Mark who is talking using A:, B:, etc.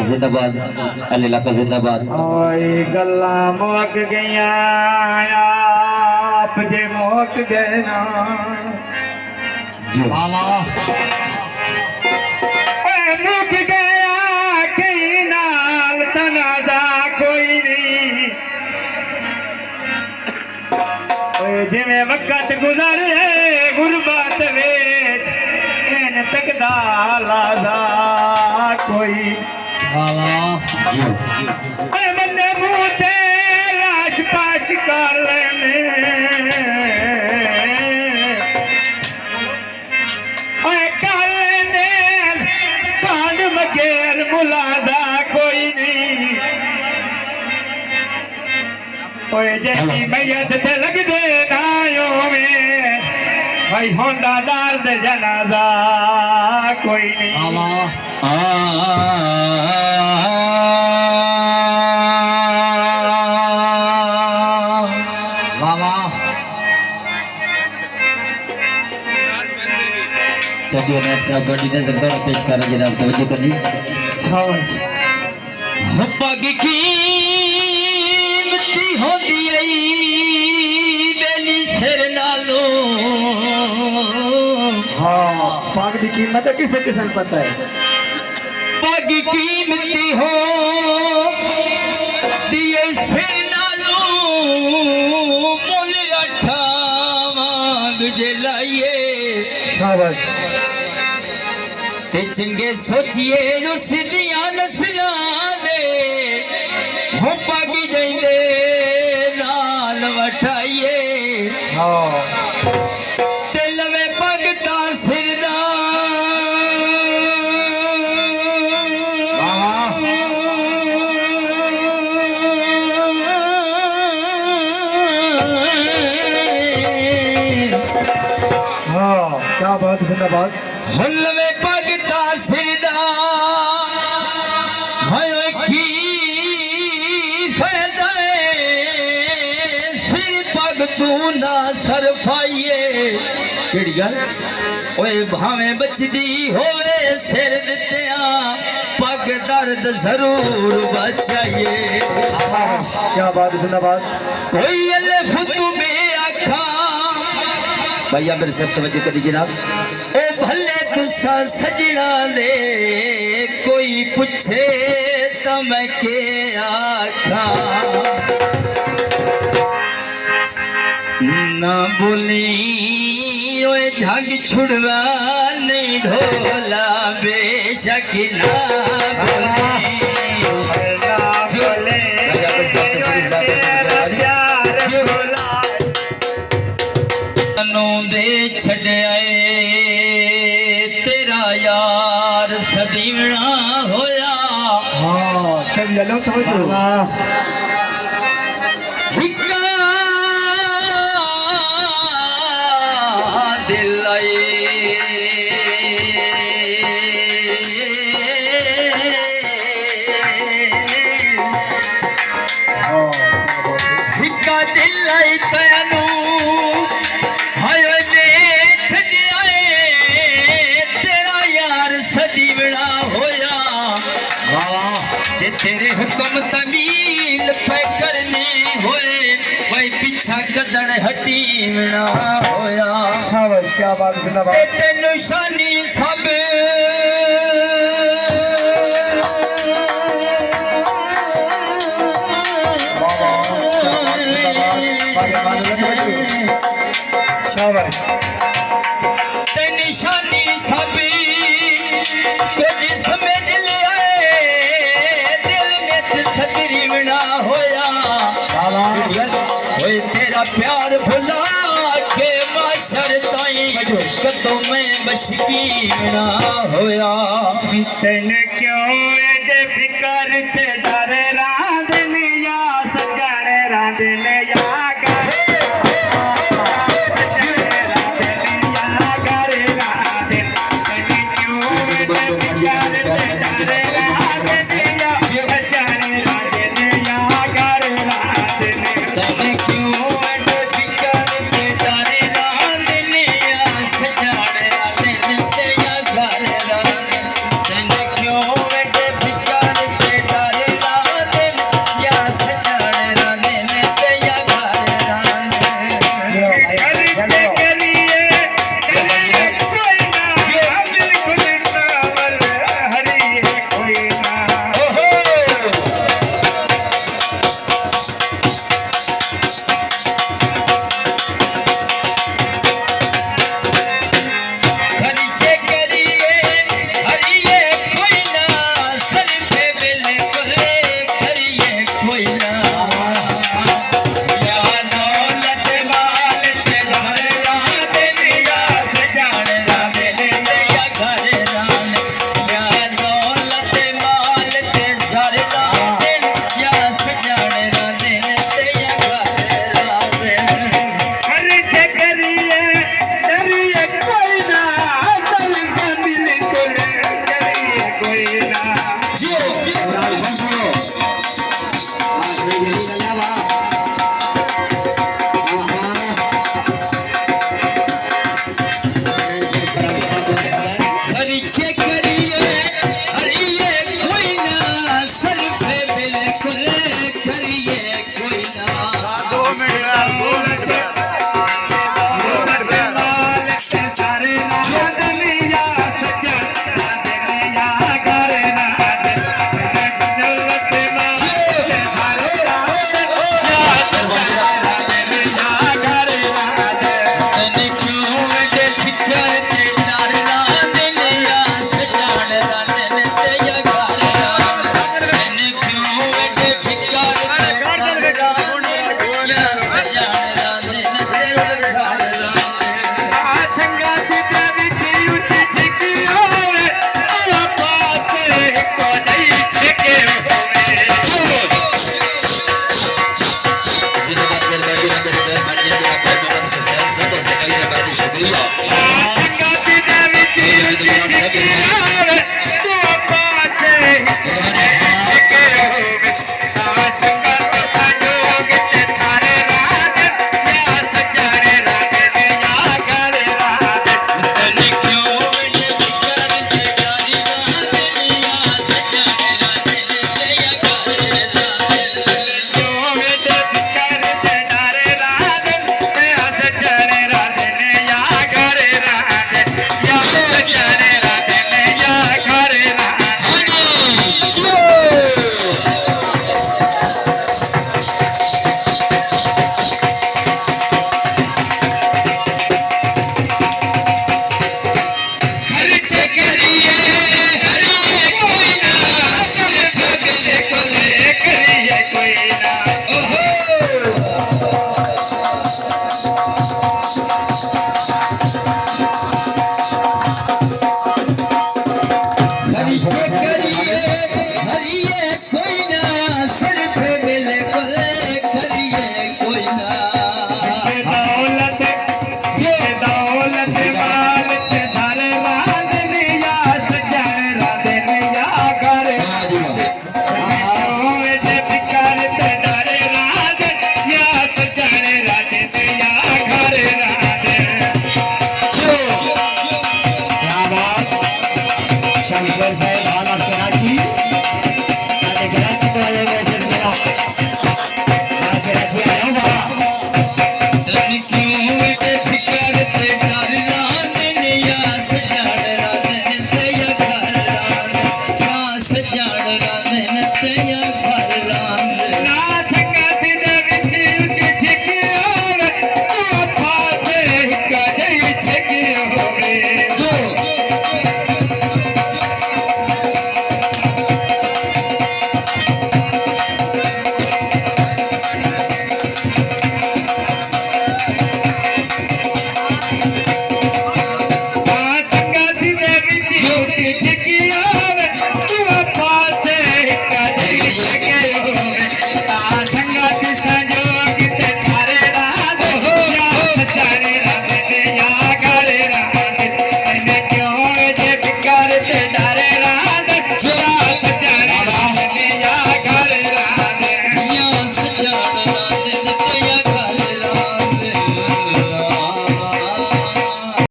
A: जिंदाबाद अली लाका जिंदाबाद
B: ओए गल्ला मुक गईया आप जे मुक गए ना
A: जी
B: मुक गया कहीं नाल तनाजा कोई नहीं ओए जिवें वक्त गुजरे गुरबत विच इन तक दा लाजा कोई
A: जी
B: ओए बंदे मुंह ते लाश पाश कर लेने ओए कर लेने कांड मगेर मुलादा कोई नहीं ओए जेदी मैयत ते लग दे नायो में भाई होंदा दर्द जनाजा कोई नहीं
A: चाची ने साहब बड़ी नजर दौड़ पेश कर जनाब तवज्जो करनी पग कीमती होंदी आई बेली सिर नालो
B: हाँ पाग की कीमत है किसे किसन पता है
A: पग कीमती हो दिए सिर नालो मोल रठा मांग जलाइए
B: शाबाश
A: ते चंगे सोचिए उस दिया नस्लां ने हो पग जाइंदे नाल वठाइए
B: हाँ
A: ते लवे पग दा सिर दा
B: हाँ क्या बात है जिंदाबाद
A: हो लवे पग दा सिर दा हाय की फायदा है सिर पग तू ना सरफाइए केड़ी गल ओए भावें बचदी होवे सिर दित्तिया पग दर्द जरूर बचाइए
B: क्या बात है जिंदाबाद
A: कोई अलिफ तुम्हें आखा भैया मेरे से तवज्जो करी जनाब ओ भले तुसा सजना दे कोई पूछे तो मैं के आखा ना बोली ओए झग छुड़वा नहीं ढोला बेशक ना बोली दे छड़ आए तेरा यार सदीवना होया
B: हाँ चल लो तो
A: हिक्का दिल आए हिक्का दिल आई तैनू तेरे हुक्म तमील पे करने होए भाई पीछा कदन हटीना होया
B: शाबाश क्या बात है जिंदाबाद
A: तेन निशानी सब
B: शाबाश
A: ते निशानी सब कुछ समझ लिया सदरीवना होया होए तेरा प्यार भुला के माशर ताई कदों में बशकीना होया
B: तेन क्यों एडे फिकर ते